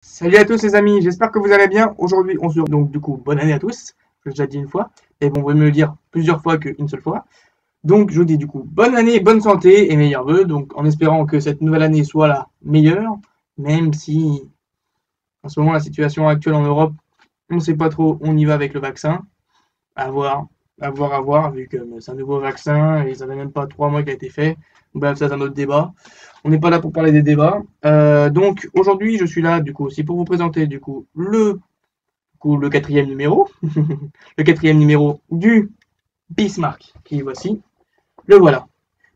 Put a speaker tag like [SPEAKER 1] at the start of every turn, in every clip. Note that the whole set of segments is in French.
[SPEAKER 1] Salut à tous les amis, j'espère que vous allez bien. Aujourd'hui, on se retrouve donc du coup, bonne année à tous. Je l'ai déjà dit une fois, et bon, vous pouvez me le dire plusieurs fois qu'une seule fois. Donc, je vous dis du coup, bonne année, bonne santé et meilleurs vœux. Donc, en espérant que cette nouvelle année soit la meilleure, même si en ce moment la situation actuelle en Europe, on ne sait pas trop, on y va avec le vaccin. À voir, à voir, vu que c'est un nouveau vaccin et ça fait même pas 3 mois qu'il a été fait. Bref, ça c'est un autre débat. On n'est pas là pour parler des débats. Donc aujourd'hui, je suis là du coup aussi pour vous présenter le quatrième numéro, le quatrième numéro du Bismarck, qui voici. Le voilà.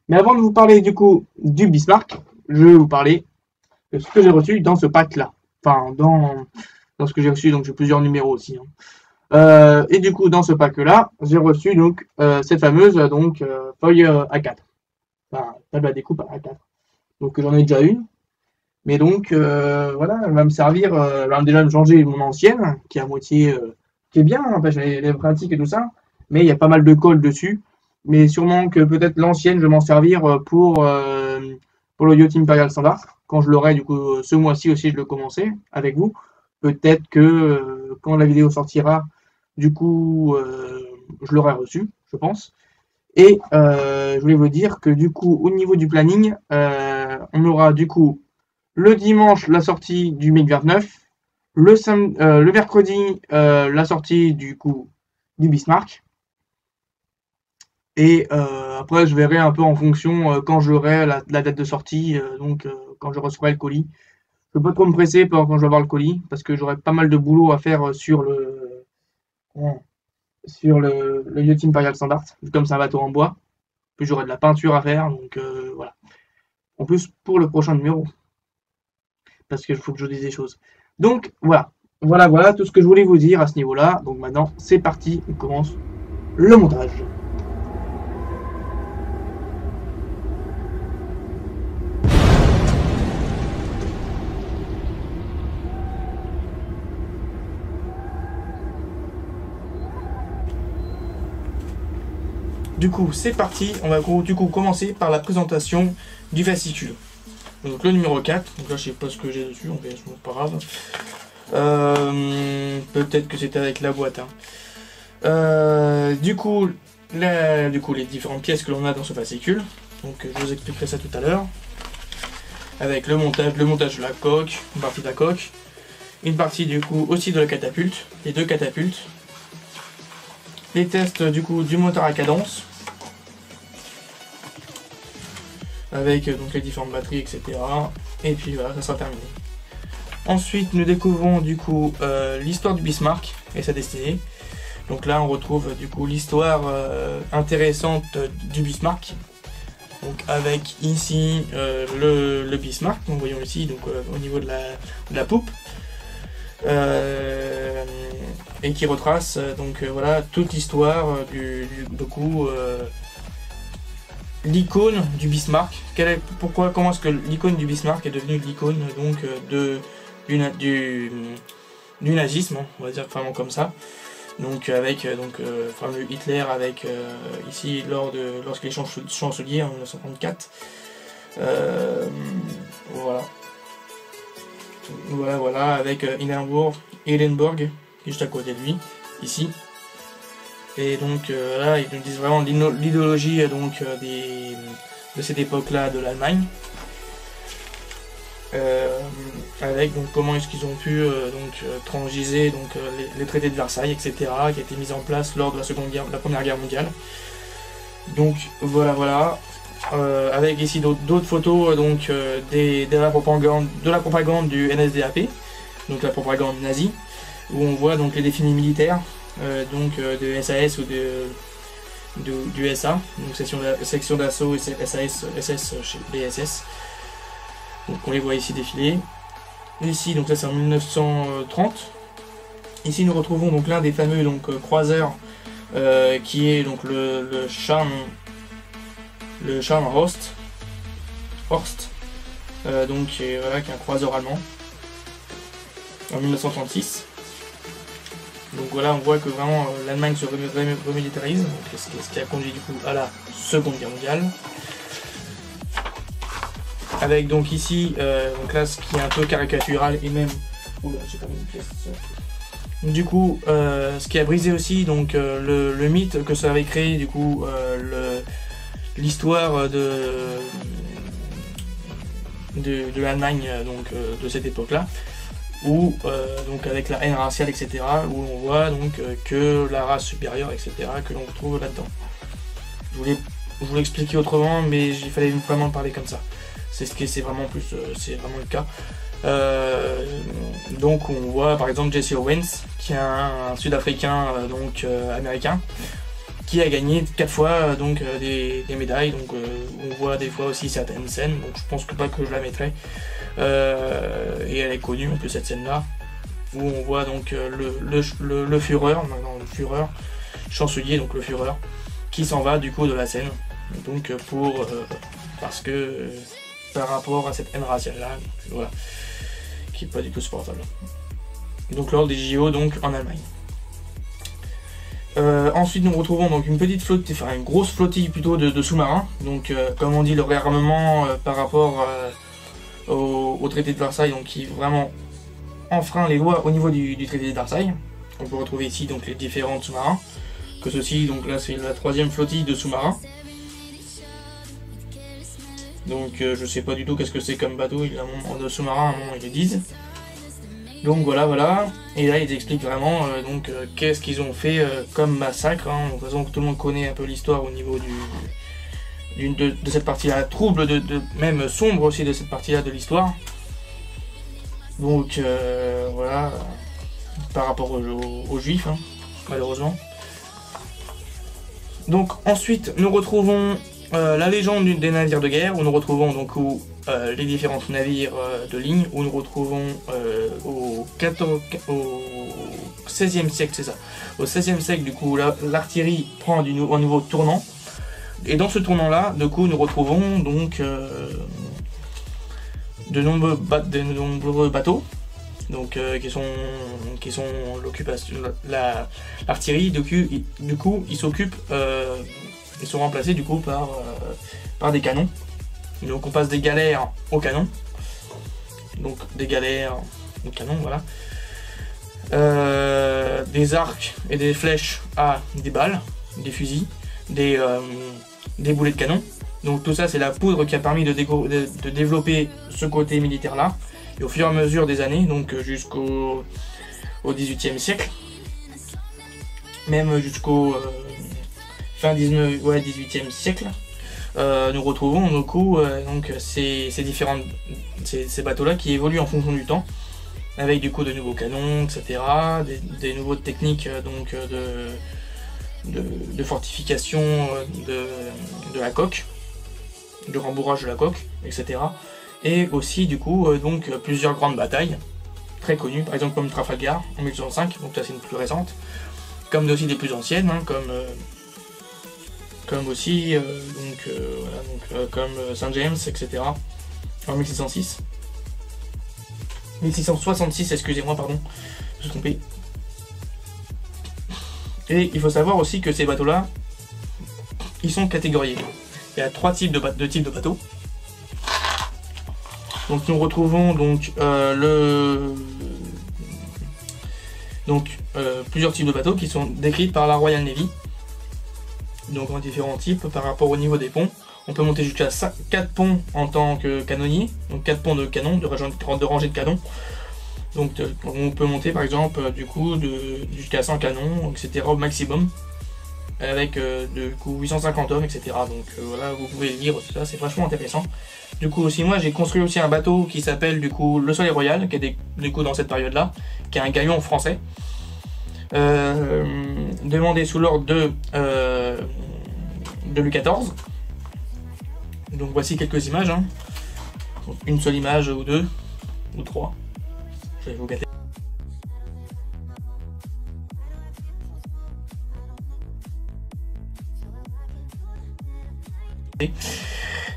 [SPEAKER 1] Mais avant de vous parler du coup du Bismarck, je vais vous parler de ce que j'ai reçu dans ce pack-là. Enfin, dans ce que j'ai reçu, donc j'ai plusieurs numéros aussi. Hein. Et du coup, dans ce pack-là, j'ai reçu donc cette fameuse feuille A4. Enfin, table à découpe à A4. Donc j'en ai déjà une. Mais donc voilà, elle va me servir, elle va déjà me changer mon ancienne, qui est à moitié, qui est bien, hein, elle est pratique et tout ça, mais il y a pas mal de colle dessus. Mais sûrement que peut-être l'ancienne, je vais m'en servir pour le Yacht Imperial Standard. Quand je l'aurai, du coup, ce mois-ci aussi, je le commençais avec vous. Peut-être que quand la vidéo sortira, du coup, je l'aurai reçu, je pense. Et je voulais vous dire que du coup, au niveau du planning, on aura du coup le dimanche la sortie du MiG-29, le mercredi la sortie du coup du Bismarck. Et après, je verrai un peu en fonction quand j'aurai la date de sortie, quand je recevrai le colis. Je ne peux pas trop me presser quand je vais avoir le colis, parce que j'aurai pas mal de boulot à faire sur le Yacht Imperial Standard, comme c'est un bateau en bois. Puis j'aurai de la peinture à faire, donc voilà. En plus, pour le prochain numéro, parce qu'il faut que je dise des choses. Donc voilà, voilà tout ce que je voulais vous dire à ce niveau-là. Donc maintenant, c'est parti, on commence le montage. Du coup, c'est parti. On va du coup commencer par la présentation du fascicule. Donc le numéro 4. Donc là, je sais pas ce que j'ai dessus. On verra, c'est pas grave. Peut-être que c'était avec la boîte. Hein. Du coup, les différentes pièces que l'on a dans ce fascicule. Donc je vous expliquerai ça tout à l'heure. Avec le montage de la coque, une partie de la coque, une partie du coup aussi de la catapulte, les deux catapultes. Les tests du coup du moteur à cadence avec donc les différentes batteries, etc. Et puis voilà, ça sera terminé. Ensuite, nous découvrons du coup l'histoire du Bismarck et sa destinée. Donc là, on retrouve du coup l'histoire intéressante du Bismarck. Donc avec ici le Bismarck, nous voyons ici donc au niveau de la poupe. Et qui retrace voilà toute l'histoire l'icône du Bismarck. Comment est-ce que l'icône du Bismarck est devenue l'icône donc du nazisme, on va dire vraiment comme ça. Donc avec fameux Hitler avec ici lorsqu'il est chancelier en 1934. Voilà avec Hindenburg qui est juste à côté de lui ici. Et donc là, ils nous disent vraiment l'idéologie de cette époque-là de l'Allemagne. Avec donc comment est-ce qu'ils ont pu transiger les traités de Versailles, etc., qui a été mis en place lors de la Première Guerre mondiale. Donc voilà. Avec ici d'autres photos de la propagande du NSDAP, donc la propagande nazie, où on voit donc les défilés militaires de SAS ou du SA, donc section d'assaut et SAS, SS chez BSS. Donc on les voit ici défiler. Ici, donc ça c'est en 1930. Ici nous retrouvons donc l'un des fameux croiseurs qui est donc le Scharnhorst, qui est un croiseur allemand en 1936. Donc voilà, on voit que vraiment l'Allemagne se remilitarise, ce qui a conduit du coup à la Seconde Guerre mondiale. Avec donc ici, donc là ce qui est un peu caricatural et même Oula, j'ai perdu une pièce. Du coup, ce qui a brisé aussi donc le mythe que ça avait créé, du coup, l'histoire de l'Allemagne donc de cette époque-là, où donc avec la haine raciale, etc., où on voit donc que la race supérieure, etc., que l'on retrouve là-dedans. Je voulais expliquer autrement, mais il fallait vraiment parler comme ça. C'est vraiment le cas. Donc on voit par exemple Jesse Owens, qui est un Sud-Africain donc américain, qui a gagné 4 fois donc des médailles. Donc on voit des fois aussi certaines scènes. Donc je pense pas que je la mettrai. Et elle est connue en plus cette scène-là, où on voit donc le Führer, maintenant le Führer, chancelier, donc le Führer, qui s'en va du coup de la scène. Donc parce que par rapport à cette haine raciale là, voilà, qui est pas du tout supportable. Donc lors des JO donc en Allemagne. Ensuite nous retrouvons donc une petite flottille, enfin une grosse flottille plutôt de sous-marins. Donc comme on dit, le réarmement par rapport au traité de Versailles, donc qui vraiment enfreint les lois au niveau du traité de Versailles. On peut retrouver ici donc les différents sous-marins. Que ceci, donc là c'est la 3e flottille de sous-marins. Donc je sais pas du tout qu'est-ce que c'est comme bateau, il a un de sous-marin, à un moment ils le disent. Donc voilà. Et là ils expliquent vraiment qu'est-ce qu'ils ont fait comme massacre. De toute façon tout le monde connaît un peu l'histoire au niveau de cette partie-là, trouble, même sombre aussi de cette partie-là de l'histoire. Donc voilà, par rapport aux juifs, hein, malheureusement. Donc ensuite nous retrouvons la légende des navires de guerre, où nous retrouvons donc les différents navires de ligne, où nous retrouvons au 16e siècle, c'est ça. Au 16e siècle, du coup, l'artillerie prend un nouveau tournant. Et dans ce tournant-là, du coup, nous retrouvons donc de nombreux bateaux, donc qui sont l'occupation, l'artillerie. Du coup, ils s'occupent. Ils sont remplacés du coup par des canons. Donc on passe des galères aux canons. Donc des galères aux canons, voilà. Des arcs et des flèches à des balles, des fusils, des boulets de canon. Donc tout ça c'est la poudre qui a permis de développer ce côté militaire là. Et au fur et à mesure des années, donc jusqu'au XVIIIe siècle, même jusqu'au fin 18e siècle, nous retrouvons du coup ces bateaux-là qui évoluent en fonction du temps, avec du coup de nouveaux canons, etc., des nouvelles techniques donc de fortification de la coque, de rembourrage de la coque, etc. Et aussi du coup donc plusieurs grandes batailles très connues, par exemple comme Trafalgar en 1805, donc ça c'est une plus récente, comme aussi des plus anciennes, hein, comme aussi comme Saint James, etc. en 1606. 1666, excusez-moi, pardon, je me suis trompé. Et il faut savoir aussi que ces bateaux-là, ils sont catégoriés. Il y a 3 types de bateaux. Donc nous retrouvons donc plusieurs types de bateaux qui sont décrits par la Royal Navy. Donc en différents types par rapport au niveau des ponts. On peut monter jusqu'à 4 ponts en tant que canonnier, donc 4 ponts de canon, de rangée de canons. Donc on peut monter par exemple du coup jusqu'à 100 canons, etc. au maximum, avec du coup 850 hommes, etc. Donc voilà, vous pouvez lire ça, c'est vachement intéressant. Du coup aussi moi j'ai construit aussi un bateau qui s'appelle du coup le Soleil Royal, qui est du coup dans cette période là, qui est un galion français. Demandé sous l'ordre de Louis XIV. Donc voici quelques images, hein. Donc, une seule image ou 2 ou 3. Je vais vous gâter.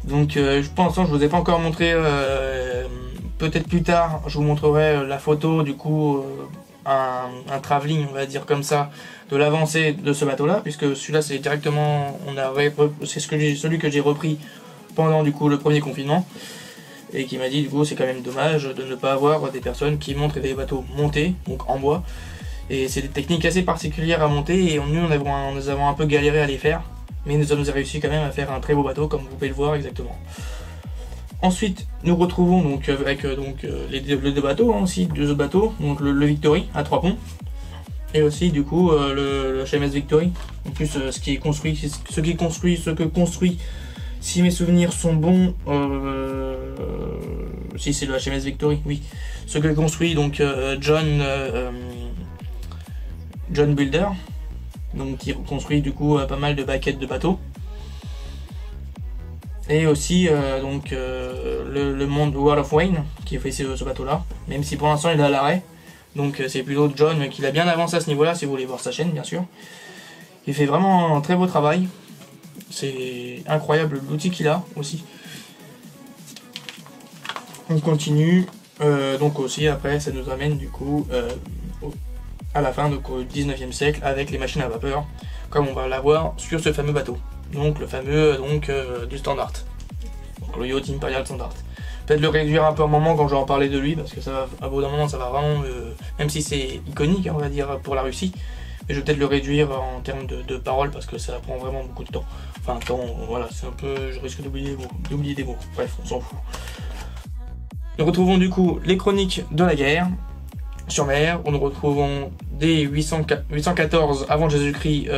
[SPEAKER 1] Donc pour l'instant je vous ai pas encore montré, peut-être plus tard je vous montrerai la photo du coup, un travelling on va dire comme ça de l'avancée de ce bateau là, puisque celui-là c'est directement, c'est celui que j'ai repris pendant du coup le premier confinement. et qui m'a dit du coup c'est quand même dommage de ne pas avoir des personnes qui montrent des bateaux montés, donc en bois. Et c'est des techniques assez particulières à monter et nous avons un peu galéré à les faire, mais nous avons réussi quand même à faire un très beau bateau comme vous pouvez le voir exactement. Ensuite nous retrouvons donc avec les deux bateaux hein, aussi, deux autres bateaux, donc le Victory à 3 ponts et aussi du coup le HMS Victory. En plus ce que construit, si mes souvenirs sont bons, si c'est le HMS Victory, oui, ce que construit donc John Builder, donc qui construit du coup pas mal de baquettes de bateaux. Et aussi le monde World of Wayne qui fait ce bateau là, même si pour l'instant il est à l'arrêt. Donc c'est plutôt John qui l'a bien avancé à ce niveau là si vous voulez voir sa chaîne bien sûr. Il fait vraiment un très beau travail. C'est incroyable l'outil qu'il a aussi. On continue. Donc aussi après ça nous amène du coup à la fin, donc au 19e siècle, avec les machines à vapeur, comme on va l'avoir sur ce fameux bateau. Donc le fameux du Standard. Donc le Yacht Imperial Standard. Peut-être le réduire un peu un moment quand je vais en parler de lui, parce que ça va, à bout d'un moment ça va vraiment, même si c'est iconique on va dire pour la Russie, mais je vais peut-être le réduire en termes de paroles parce que ça prend vraiment beaucoup de temps. Enfin voilà, c'est un peu, je risque d'oublier des mots, bref on s'en fout. Nous retrouvons du coup les chroniques de la guerre sur mer, où nous retrouvons dès 814 avant Jésus-Christ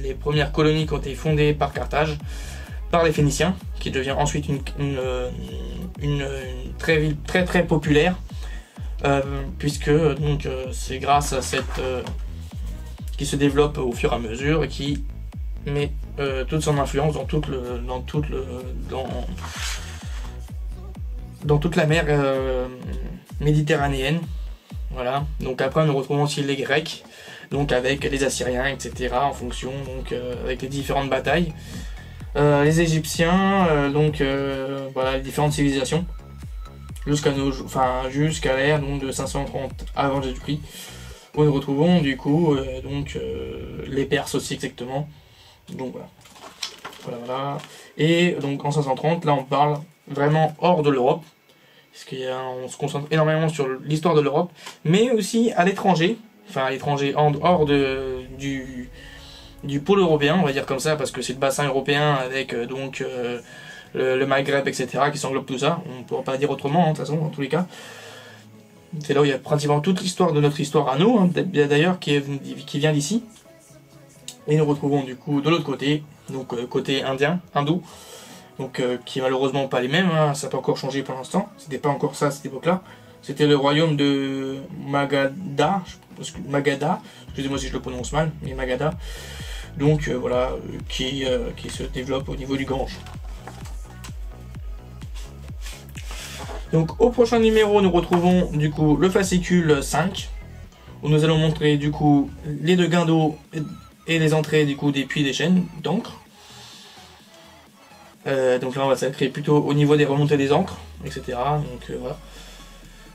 [SPEAKER 1] les premières colonies qui ont été fondées par Carthage, par les Phéniciens, qui devient ensuite une ville très populaire, puisque donc c'est grâce à cette qui se développe au fur et à mesure et qui met toute son influence dans toute la mer méditerranéenne. Voilà, donc après nous retrouvons aussi les Grecs, donc avec les Assyriens, etc. en fonction, donc avec les différentes batailles. Les Égyptiens, voilà, les différentes civilisations, jusqu'à l'ère de 530 avant Jésus-Christ, où nous retrouvons du coup les Perses aussi exactement. Donc voilà. Et donc en 530, là on parle vraiment hors de l'Europe. Parce qu'on se concentre énormément sur l'histoire de l'Europe, mais aussi à l'étranger, enfin à l'étranger en dehors du pôle européen, on va dire comme ça, parce que c'est le bassin européen avec le Maghreb, etc., qui s'englobe tout ça. On ne pourra pas dire autrement, hein, de toute façon, dans tous les cas. C'est là où il y a pratiquement toute l'histoire de notre histoire à nous, hein, d'ailleurs, qui vient d'ici. Et nous retrouvons du coup de l'autre côté, donc côté hindou. Donc qui est malheureusement pas les mêmes, hein, ça n'a pas encore changé pour l'instant, c'était pas encore ça à cette époque-là. C'était le royaume de Magadha, excusez-moi si je le prononce mal, mais Magadha, donc voilà, qui se développe au niveau du Gange. Donc au prochain numéro, nous retrouvons du coup le fascicule 5, où nous allons montrer du coup les deux guindeaux et les entrées du coup des puits des chaînes d'encre. Donc là on va s'ancrer plutôt au niveau des remontées des ancres, etc. Donc voilà.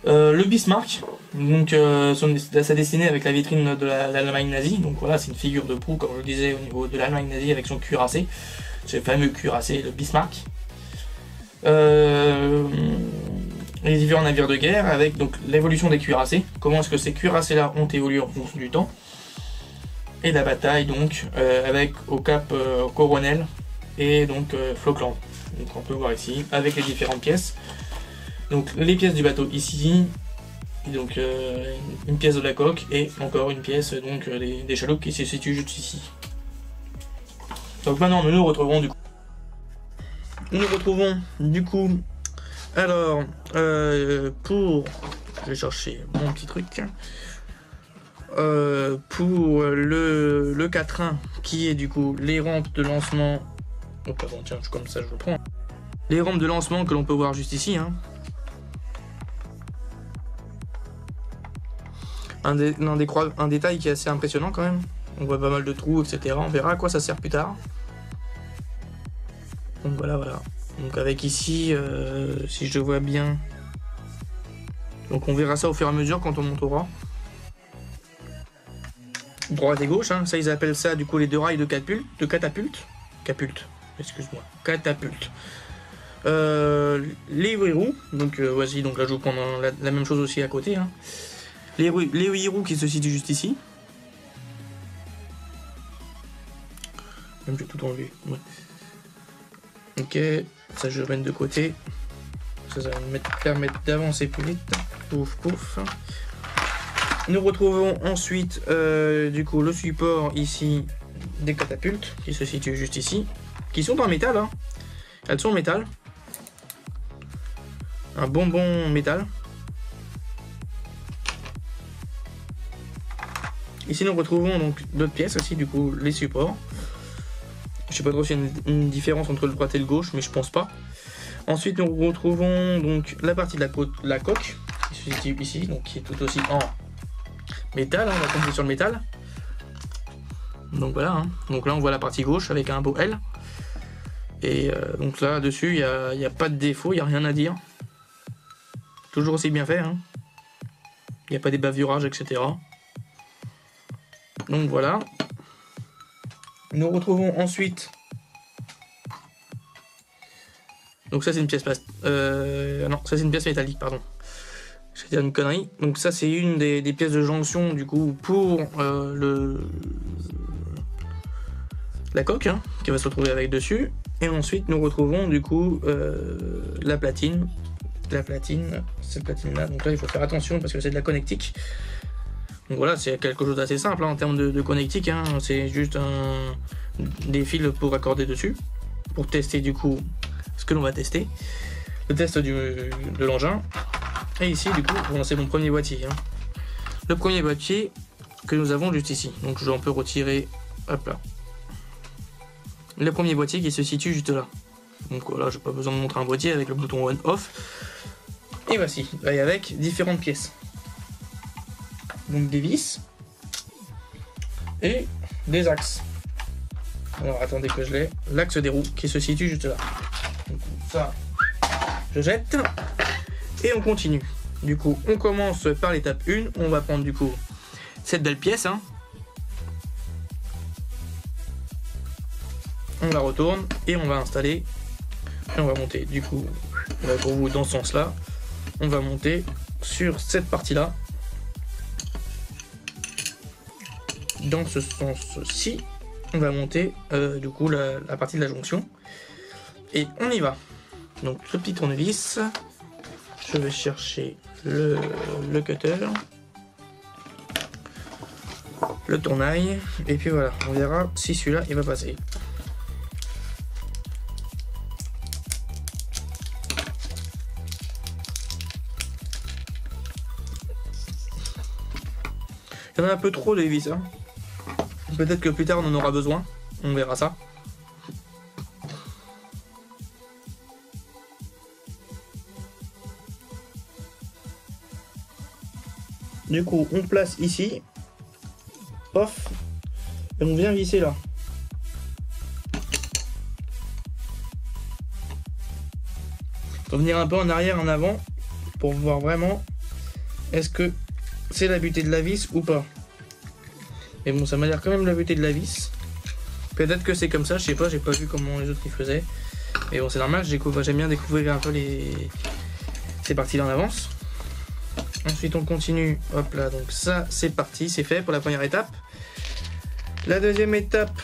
[SPEAKER 1] Le Bismarck, donc sa dessinée avec la vitrine de l'Allemagne nazie. Donc voilà, c'est une figure de proue, comme je le disais, au niveau de l'Allemagne nazie avec son cuirassé. C'est le fameux cuirassé, le Bismarck. Les différents navires de guerre avec donc l'évolution des cuirassés. Comment est-ce que ces cuirassés-là ont évolué en fonction du temps. Et la bataille donc avec au cap Coronel et donc Falkland. Donc on peut voir ici avec les différentes pièces. Donc les pièces du bateau ici, donc une pièce de la coque et encore une pièce donc des chaloupes qui se situent juste ici. Donc maintenant nous nous retrouvons du coup. Alors pour, je vais chercher mon petit truc. Pour le quatrain qui est du coup les rampes de lancement. Oh pardon, tiens, comme ça je le prends. Les rampes de lancement que l'on peut voir juste ici. Hein. Un détail qui est assez impressionnant quand même. On voit pas mal de trous, etc. On verra à quoi ça sert plus tard. Donc voilà. Donc avec ici, si je vois bien. Donc on verra ça au fur et à mesure quand on montera. Droite et gauche, hein. Ça ils appellent ça du coup les deux rails de catapulte. Catapulte. Les 8 roues, donc voici, donc là je vous prends la même chose aussi à côté. Hein. Les 8 roues qui se situent juste ici. Même j'ai tout enlevé. Ouais. Ok, ça je vais mettre de côté. Ça va me permettre d'avancer plus vite. Pouf pouf. Nous retrouvons ensuite du coup le support ici des catapultes qui se situent juste ici, qui sont en métal. Hein. Elles sont en métal. Un bonbon métal. Ici nous retrouvons donc d'autres pièces aussi, du coup les supports. Je sais pas trop s'il y a une différence entre le droite et le gauche, mais je pense pas. Ensuite nous retrouvons donc la partie de la coque qui se situe ici, donc qui est tout aussi en métal, hein, on va continuer sur le métal. Donc voilà, hein. Donc là on voit la partie gauche avec un beau L. Et donc là dessus il n'y a pas de défaut, il n'y a rien à dire. Toujours aussi bien fait, hein. Il n'y a pas des bavurages, etc. Donc voilà. Nous retrouvons ensuite. Donc ça c'est une pièce non, ça c'est une pièce métallique, pardon. Je vais dire une connerie. Donc ça c'est une des pièces de jonction du coup pour la coque, hein, qui va se retrouver avec dessus. Et ensuite nous retrouvons du coup la platine. Cette platine là. Donc là il faut faire attention parce que c'est de la connectique. Donc voilà, c'est quelque chose d'assez simple hein, en termes de connectique. Hein. C'est juste des fils pour accorder dessus. Pour tester du coup ce que l'on va tester. Le test de l'engin. Et ici du coup, bon, c'est mon premier boîtier. Hein. Le premier boîtier que nous avons juste ici. Donc on peut retirer, hop là. Le premier boîtier qui se situe juste là. Donc voilà, j'ai pas besoin de montrer un boîtier avec le bouton on-off. Et voici, et avec différentes pièces. Donc des vis et des axes. Alors attendez que je l'ai. L'axe des roues qui se situe juste là. Donc, ça, je jette. Et on continue. Du coup, on commence par l'étape 1. On va prendre du coup cette belle pièce. Hein. On la retourne et on va installer. Et on va monter. Du coup, pour vous dans ce sens-là, on va monter sur cette partie-là. Dans ce sens-ci, on va monter du coup la partie de la jonction. Et on y va. Donc le petit tournevis. Je vais chercher le cutter. Le tournail. Et puis voilà, on verra si celui-là il va passer. Il y en a un peu trop de vis. Hein. Peut-être que plus tard on en aura besoin. On verra ça. Du coup, on place ici. Off. Et on vient visser là. Faut venir un peu en arrière, en avant. Pour voir vraiment. Est-ce que c'est la butée de la vis ou pas. Mais bon, ça m'a l'air quand même la butée de la vis. Peut-être que c'est comme ça, je sais pas, j'ai pas vu comment les autres ils faisaient. Mais bon, c'est normal, j'aime bien découvrir un peu ces parties-là en avance. Ensuite, on continue. Hop là, donc ça, c'est parti, c'est fait pour la première étape. La deuxième étape.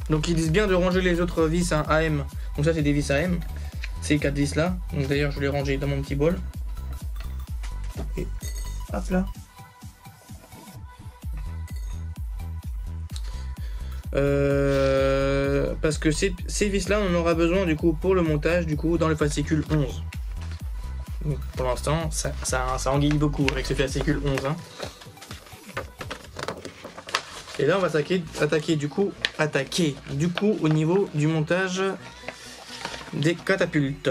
[SPEAKER 1] Donc, ils disent bien de ranger les autres vis à AM. Donc ça, c'est des vis AM. Ces 4 vis là. Donc d'ailleurs, je les rangé dans mon petit bol. Et hop là. Parce que ces vis là on en aura besoin du coup pour le montage du coup dans le fascicule 11. Donc, pour l'instant ça anguille beaucoup avec ce fascicule 11 hein. Et là on va attaquer du coup au niveau du montage des catapultes.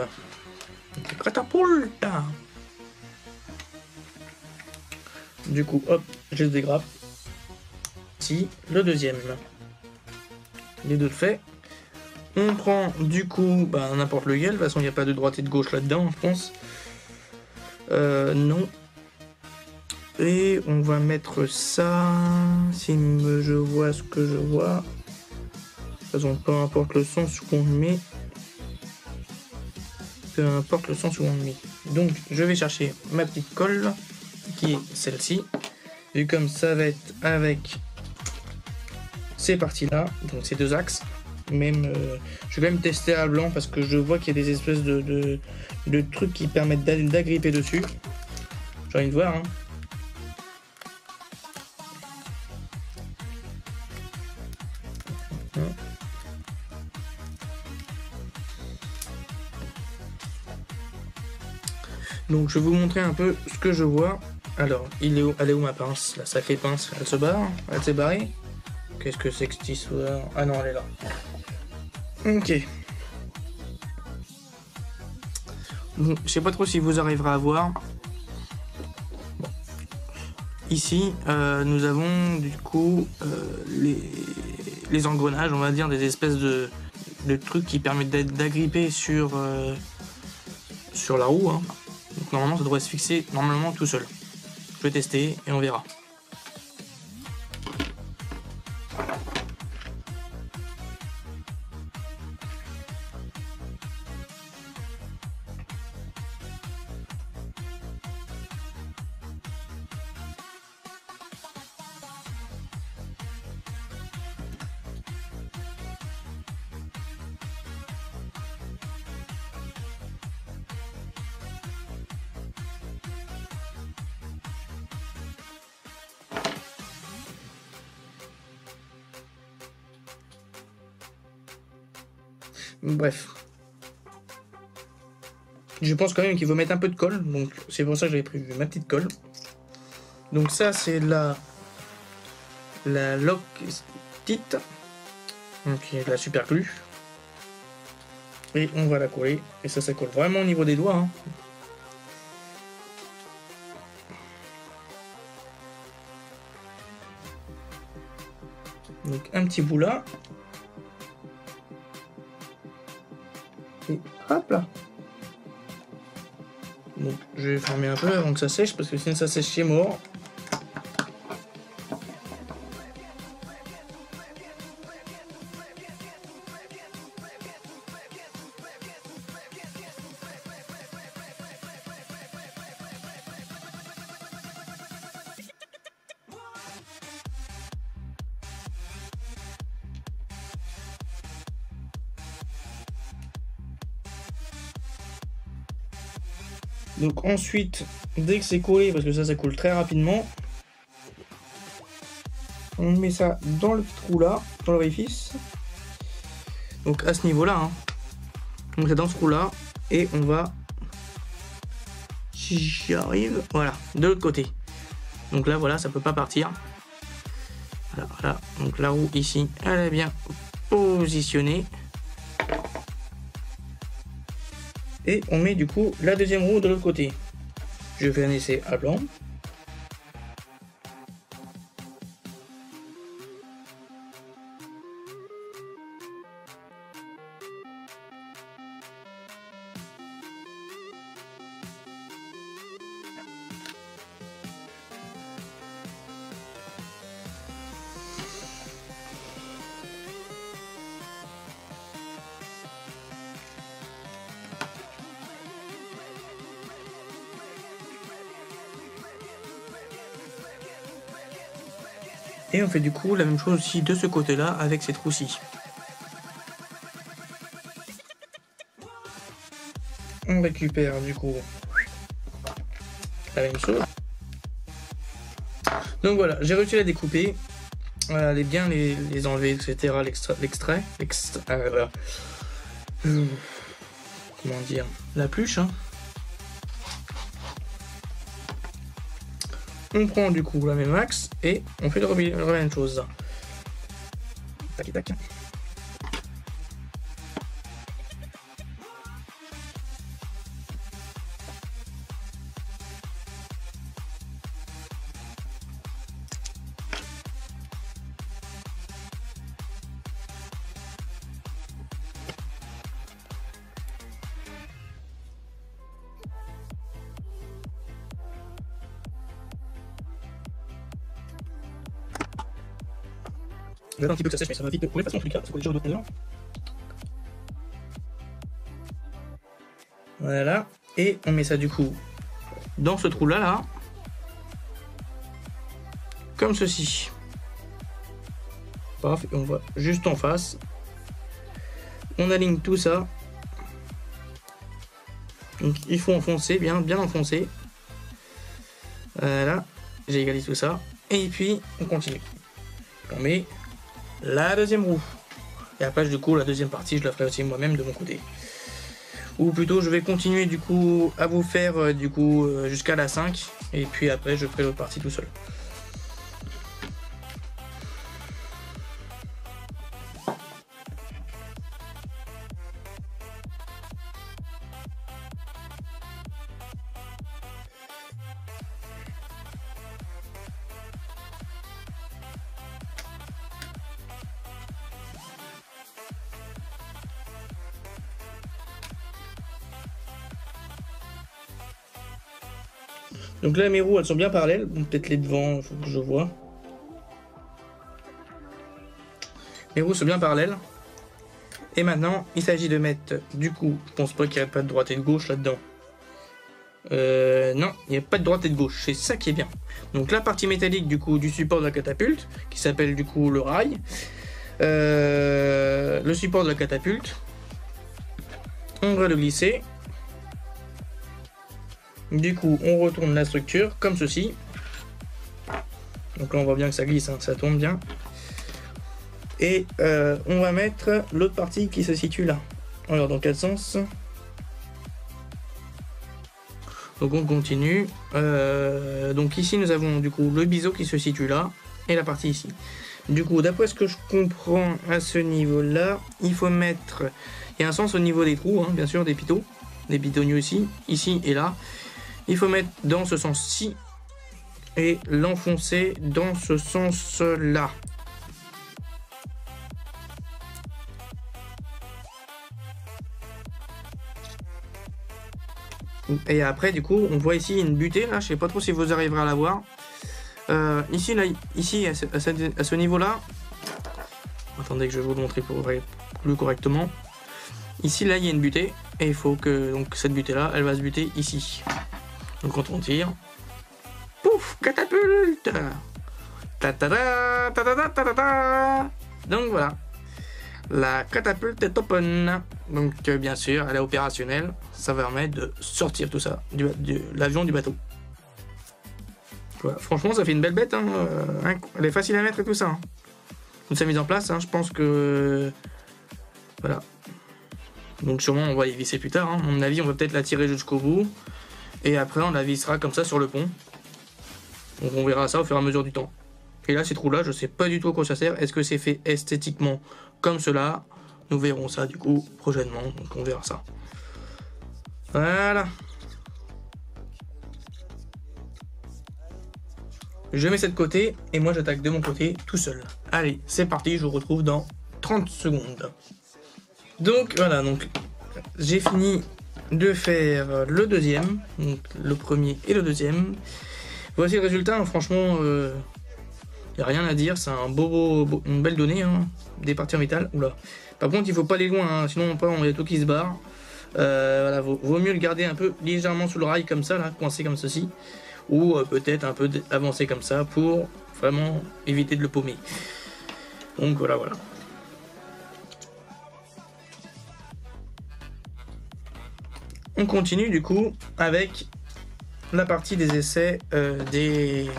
[SPEAKER 1] Du coup hop, je le dégrappe. Si le deuxième. Les deux faits. On prend du coup n'importe lequel, de toute façon il n'y a pas de droite et de gauche là-dedans, je pense. Non. Et on va mettre ça, si je vois ce que je vois. De toute façon, peu importe le sens qu'on met. peu importe le sens où on le met. Donc je vais chercher ma petite colle, qui est celle-ci. Et comme ça va être avec ces parties-là, donc ces deux axes, même, je vais quand même tester à blanc parce que je vois qu'il y a des espèces de trucs qui permettent d'agripper dessus. J'ai envie de voir, hein. Donc je vais vous montrer un peu ce que je vois. Alors, elle est où ma pince? La sacrée pince, elle se barre? Elle s'est barrée? Qu'est-ce que c'est que cette histoire? Ah non, elle est là. Ok. Bon, je sais pas trop si vous arriverez à voir. Bon. Ici, nous avons du coup les engrenages, on va dire, des espèces de trucs qui permettent d'agripper sur la roue, hein. Donc normalement ça devrait se fixer normalement tout seul. Je vais tester et on verra. Bref. Je pense quand même qu'il faut mettre un peu de colle, donc c'est pour ça que j'avais prévu ma petite colle. Donc ça c'est la Loctite, donc la super glue. Et on va la coller, et ça colle vraiment au niveau des doigts, hein. Donc un petit bout là. Et hop là. Donc je vais fermer un peu avant que ça sèche, parce que sinon ça sèche c'est mort. Donc ensuite, dès que c'est collé, parce que ça coule très rapidement, on met ça dans le petit trou là, dans l'orifice. Donc à ce niveau là, hein. On met ça dans ce trou là, et on va, si j'y arrive, voilà, de l'autre côté. Donc là voilà, ça peut pas partir. Voilà, donc la roue ici, elle est bien positionnée. Et on met du coup la deuxième roue de l'autre côté. Je fais un essai à blanc. Et on fait du coup la même chose aussi de ce côté-là avec ces trous-ci. On récupère du coup la même chose. Donc voilà, j'ai réussi à la découper, aller bien les enlever, etc. L'extrait. Comment dire, la pluche, hein. On prend du coup la même axe et on fait la même chose. Tac tac. J'attends un petit peu que ça sèche, mais ça va vite. Pour les façons, en tout cas, ça colle déjà au dos. Voilà. Et on met ça du coup dans ce trou là, comme ceci. Paf, et on va juste en face. On aligne tout ça. Donc il faut enfoncer, bien enfoncer. Voilà, j'ai égalisé tout ça. Et puis on continue. On met la deuxième roue. Et après du coup la deuxième partie je la ferai aussi moi-même de mon côté. Ou plutôt je vais continuer du coup à vous faire du coup jusqu'à la 5. Et puis après je ferai l'autre partie tout seul. Donc là mes roues elles sont bien parallèles, peut-être les devant, il faut que je vois. Les roues sont bien parallèles. Et maintenant il s'agit de mettre du coup, je pense pas qu'il n'y ait pas de droite et de gauche là-dedans. Non, il n'y a pas de droite et de gauche, c'est ça qui est bien. Donc la partie métallique du coup du support de la catapulte, qui s'appelle du coup le rail. Le support de la catapulte. On va le glisser. Du coup, on retourne la structure comme ceci. Donc là, on voit bien que ça glisse, hein, ça tourne bien. Et on va mettre l'autre partie qui se situe là. Alors, dans quel sens? Donc on continue. Donc ici, nous avons du coup le biseau qui se situe là et la partie ici. Du coup, d'après ce que je comprends à ce niveau-là, il faut mettre... Il y a un sens au niveau des trous, hein, bien sûr, des pitonieux ici et là. Il faut mettre dans ce sens-ci et l'enfoncer dans ce sens-là. Et après, du coup, on voit ici une butée, là, je sais pas trop si vous arriverez à la voir. Ici, à ce niveau-là, attendez que je vais vous le montrer pour plus correctement. Ici, là, il y a une butée, et il faut que donc cette butée-là, elle va se buter ici. Donc quand on tire, pouf, catapulte. Donc voilà, la catapulte est open. Donc bien sûr, elle est opérationnelle. Ça va permettre de sortir tout ça de l'avion du bateau. Voilà. Franchement, ça fait une belle bête. Hein. Elle est facile à mettre et tout ça. Hein. Toute sa mise en place, hein, je pense que voilà. Donc sûrement on va y visser plus tard. Hein. À mon avis, on va peut-être la tirer jusqu'au bout. Et après, on la vissera comme ça sur le pont. Donc on verra ça au fur et à mesure du temps. Et là, ces trous-là, je sais pas du tout à quoi ça sert. Est-ce que c'est fait esthétiquement comme cela? Nous verrons ça du coup prochainement. Donc on verra ça. Voilà. Je mets ça de côté et moi j'attaque de mon côté tout seul. Allez, c'est parti, je vous retrouve dans 30 secondes. Donc voilà, donc j'ai fini de faire le deuxième, donc le premier et le deuxième. Voici le résultat, hein, franchement, y a rien à dire, c'est un une belle donnée, hein, des parties en métal. Oula. Par contre, il faut pas aller loin, hein, sinon on y a tout qui se barre. Voilà, vaut mieux le garder un peu légèrement sous le rail comme ça, là, coincé comme ceci, ou peut-être un peu avancé comme ça pour vraiment éviter de le paumer. Donc voilà. On continue du coup avec la partie des essais des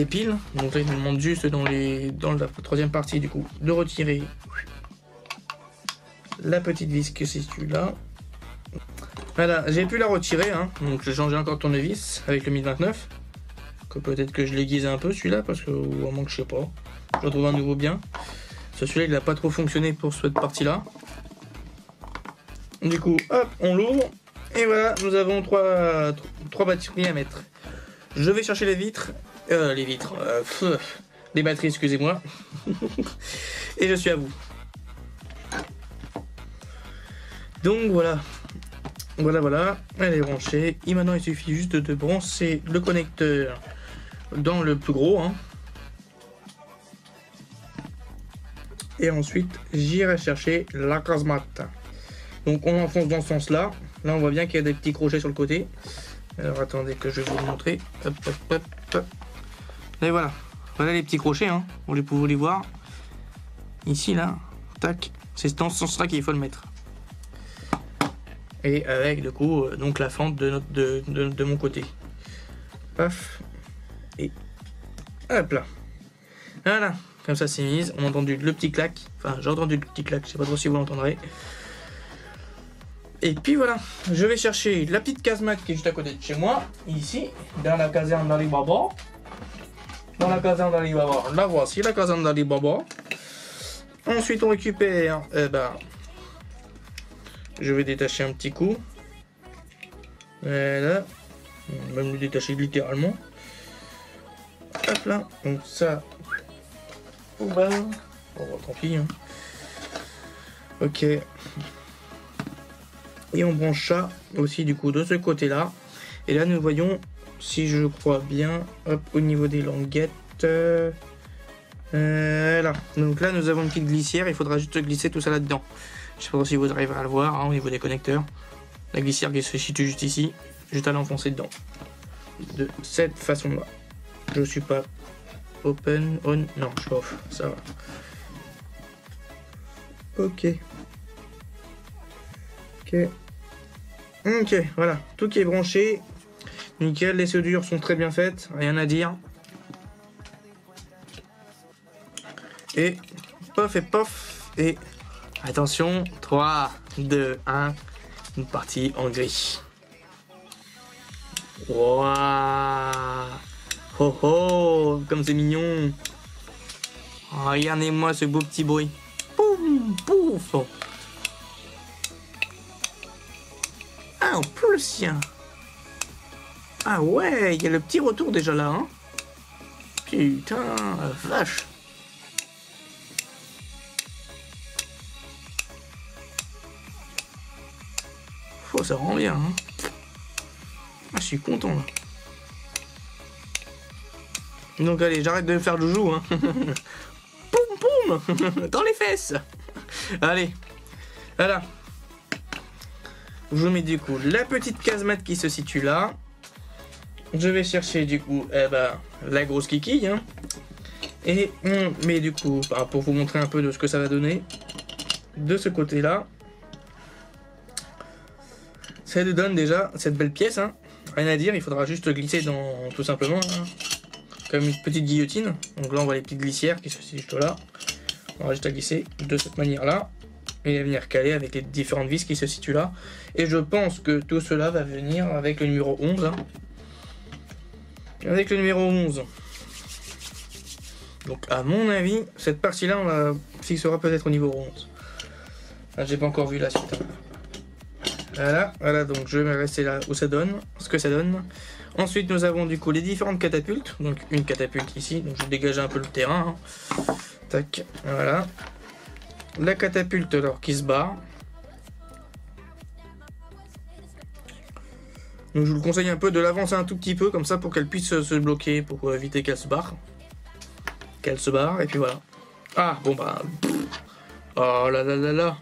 [SPEAKER 1] piles. Donc là, il me demande juste dans la troisième partie du coup de retirer la petite vis qui se situe là. Voilà, j'ai pu la retirer, hein. Donc j'ai changé encore de tournevis avec le 1029. Que peut-être que je l'aiguise un peu celui-là parce que ou à moins que je sais pas. Je retrouve un nouveau bien. Celui-là il n'a pas trop fonctionné pour cette partie-là. Du coup, hop, on l'ouvre. Et voilà, nous avons trois batteries à mettre. Je vais chercher les batteries, excusez-moi. Et je suis à vous. Donc voilà. Voilà, elle est branchée. Et maintenant, il suffit juste de brancher le connecteur dans le plus gros. Hein. Et ensuite, j'irai chercher la casemate. Donc on enfonce dans ce sens-là. Là on voit bien qu'il y a des petits crochets sur le côté. Alors attendez que je vais vous le montrer. Hop, hop, hop, hop. Et voilà. Voilà les petits crochets, hein. Vous pouvez les voir. Ici, là. Tac. C'est dans ce sens-là qu'il faut le mettre. Et avec, du coup, donc la fente de mon côté. Paf. Et hop là. Voilà. Comme ça, c'est mis. On a entendu le petit clac. Enfin, j'ai entendu le petit clac. Je sais pas trop si vous l'entendrez. Et puis voilà, je vais chercher la petite casemate qui est juste à côté de chez moi, ici, dans la caserne d'Ali Baba. Dans la caserne d'Ali Baba, la voici, la caserne d'Ali Baba. Ensuite, on récupère, je vais détacher un petit coup. Voilà, on va même le détacher littéralement. Hop là, donc ça, poubelle. Bon, tant pis. Hein. Ok. Et on branche ça aussi du coup de ce côté là. Et là nous voyons, si je crois bien, hop, au niveau des languettes. Là. Donc là nous avons une petite glissière, il faudra juste glisser tout ça là-dedans. Je sais pas si vous arriverez à le voir hein, au niveau des connecteurs. La glissière qui se situe juste ici, juste à l'enfoncer dedans. De cette façon là. Je suis pas open, on, non je suis pas off, ça va. Ok. Ok. Ok, voilà, tout qui est branché. Nickel, les soudures sont très bien faites, rien à dire. Et pof et pof. Et attention, 3, 2, 1. Une partie en gris. Waouh! Oh oh, comme c'est mignon. Oh, regardez-moi ce beau petit bruit. Poum, pouf. Ah, en plus, il y a... Ah ouais, il y a le petit retour déjà là, hein. Putain, la vache. Oh, ça rend bien, hein. Ah, je suis content, là. Donc, allez, j'arrête de faire joujou, hein. Poum, poum. Dans les fesses. Allez, voilà. Je vous mets du coup la petite casemate qui se situe là. Je vais chercher du coup la grosse kiki. Hein. Et on met du coup, pour vous montrer un peu de ce que ça va donner, de ce côté là. Ça nous donne déjà cette belle pièce. Hein. Rien à dire, il faudra juste glisser dans tout simplement. Hein, comme une petite guillotine. Donc là on voit les petites glissières qui se situent juste là. On va juste à glisser de cette manière là. Et venir caler avec les différentes vis qui se situent là. Et je pense que tout cela va venir avec le numéro 11. Hein. Avec le numéro 11. Donc à mon avis, cette partie-là, on la fixera peut-être au niveau 11. Ah, j'ai pas encore vu la suite. Voilà, voilà, donc je vais rester là où ça donne, ce que ça donne. Ensuite, nous avons du coup les différentes catapultes. Donc une catapulte ici, donc je vais dégager un peu le terrain. Hein. Tac, voilà. La catapulte alors qui se barre. Donc je vous conseille un peu de l'avancer un tout petit peu comme ça pour qu'elle puisse se bloquer, pour éviter qu'elle se barre. Qu'elle se barre et puis voilà. Ah bon bah. Oh là là là là.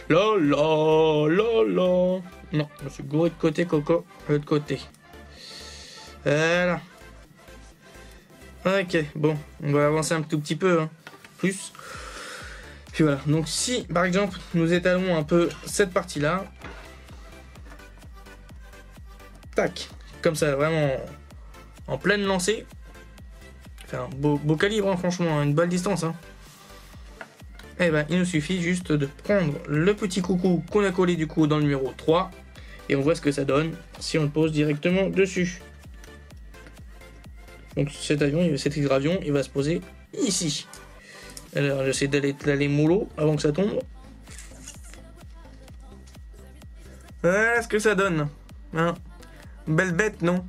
[SPEAKER 1] Là là là là. Non, je me suis gouré de côté Coco, de l'autre côté. Voilà. Ok, bon, on va avancer un tout petit peu, hein. Plus. Puis voilà, donc si par exemple nous étalons un peu cette partie là, tac, comme ça vraiment en pleine lancée, fait un beau calibre hein, franchement, une bonne distance hein. Et ben il nous suffit juste de prendre le petit coucou qu'on a collé du coup dans le numéro 3 et on voit ce que ça donne si on le pose directement dessus. Donc cet hydravion il va se poser ici. Alors j'essaie d'aller mollo avant que ça tombe. Voilà ce que ça donne. Hein, belle bête, non?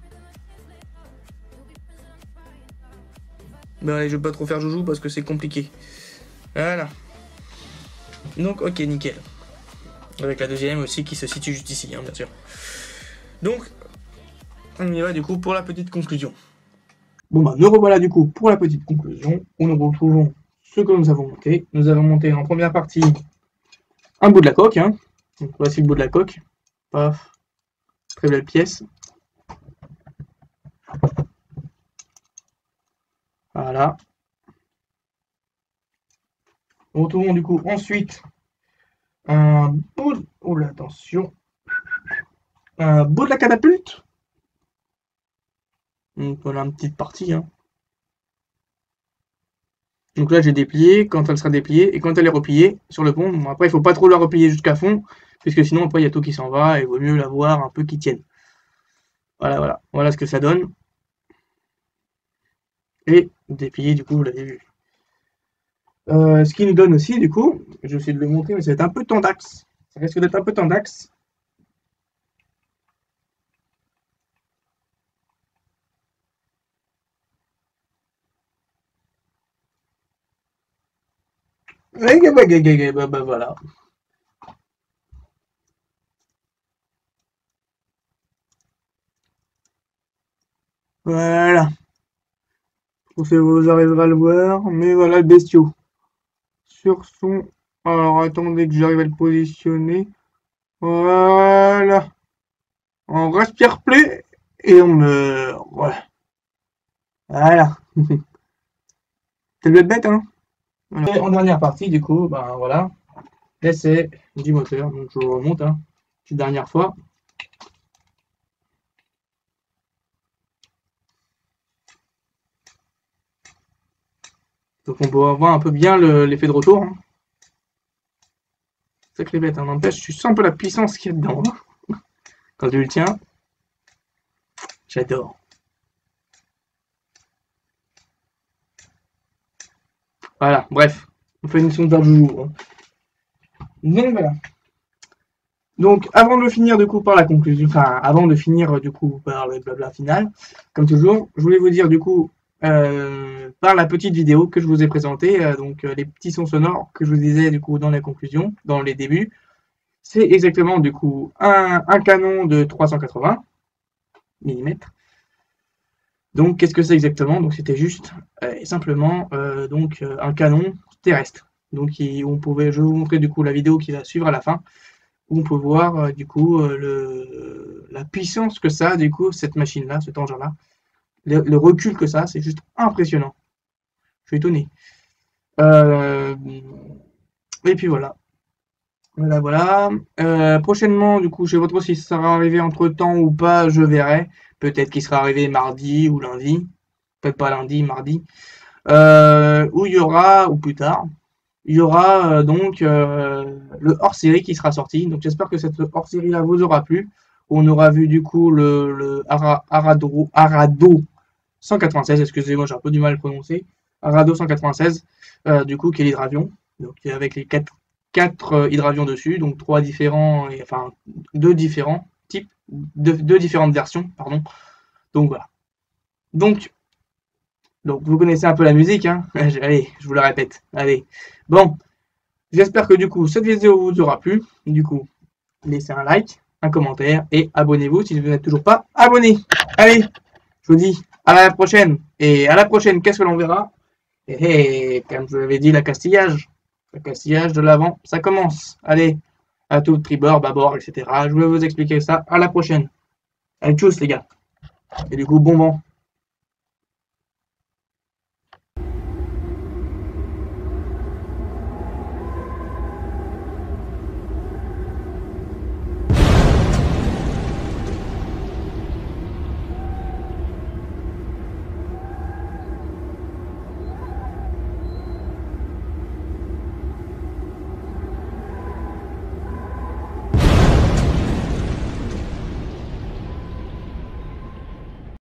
[SPEAKER 1] Ben allez, je vais pas trop faire joujou parce que c'est compliqué. Voilà. Donc ok, nickel. Avec la deuxième aussi qui se situe juste ici, hein, bien sûr. Donc, on y va du coup pour la petite conclusion. Bon bah, nous revoilà du coup pour la petite conclusion, où nous retrouvons ce que nous avons monté. Nous avons monté en première partie un bout de la coque, hein. Donc voici le bout de la coque. Paf. Très belle pièce. Voilà. On retourne du coup ensuite un bout. Oh là, attention. Un bout de la catapulte. Donc voilà une petite partie. Hein. Donc là j'ai déplié quand elle sera dépliée et quand elle est repliée sur le pont. Bon, après il faut pas trop la replier jusqu'à fond puisque sinon après il y a tout qui s'en va et il vaut mieux l'avoir un peu qui tienne. Voilà, voilà. Voilà ce que ça donne. Et déplié du coup vous l'avez vu. Ce qui nous donne aussi du coup, je vais essayer de le montrer mais ça va être un peu tendax. Ça risque d'être un peu tendax. Bah, voilà. Voilà. Vous arriverez à le voir, mais voilà le bestiau. Sur son... Alors attendez que j'arrive à le positionner. Voilà. On respire plus et on meurt. Voilà. Voilà. C'est le bête, hein. Voilà. Et en dernière partie, du coup, ben voilà. L'essai du moteur. Donc je vous remonte, hein. Une dernière fois. Donc on peut voir un peu bien l'effet de retour. Hein. Sacré bête, hein. N'empêche, tu sens un peu la puissance qu'il y a dedans. Hein. Quand tu le tiens. J'adore. Voilà, bref. On fait une sondage du jour. Hein. Donc voilà. Donc avant de finir du coup par la conclusion, enfin avant de finir du coup par le blabla final, comme toujours, je voulais vous dire du coup par la petite vidéo que je vous ai présentée, donc les petits sons sonores que je vous disais du coup dans la conclusion, dans les débuts, c'est exactement du coup un canon de 380 mm. Donc qu'est-ce que c'est exactement? Donc c'était juste simplement donc un canon terrestre. Donc je vais vous montrer du coup la vidéo qui va suivre à la fin. Où on peut voir du coup la puissance que ça a du coup cette machine là, cet engin là, le recul que ça, c'est juste impressionnant. Je suis étonné. Et puis voilà. Voilà. Prochainement, du coup, je sais pas trop si ça sera arrivé entre temps ou pas, je verrai. Peut-être qu'il sera arrivé mardi ou lundi. Peut-être pas lundi, mardi. Où il y aura, ou plus tard, il y aura donc le hors-série qui sera sorti. Donc j'espère que cette hors-série là vous aura plu. On aura vu du coup le Arado 196, excusez-moi j'ai un peu du mal à le prononcer. Arado 196, du coup qui est l'hydravion. Donc avec les quatre hydravions dessus, donc trois différents, enfin deux différents types, deux différentes versions, pardon. Donc voilà. Donc vous connaissez un peu la musique, hein. Allez, je vous la répète. Allez. Bon, j'espère que du coup cette vidéo vous aura plu. Du coup, laissez un like, un commentaire et abonnez-vous si vous n'êtes toujours pas abonné. Allez, je vous dis à la prochaine. Et à la prochaine, qu'est-ce que l'on verra? Et comme je vous l'avais dit, la castillage. Le castillage de l'avant, ça commence. Allez, à tout, tribord, bâbord, etc. Je vais vous expliquer ça à la prochaine. Allez, tchuss les gars. Et du coup, bon vent.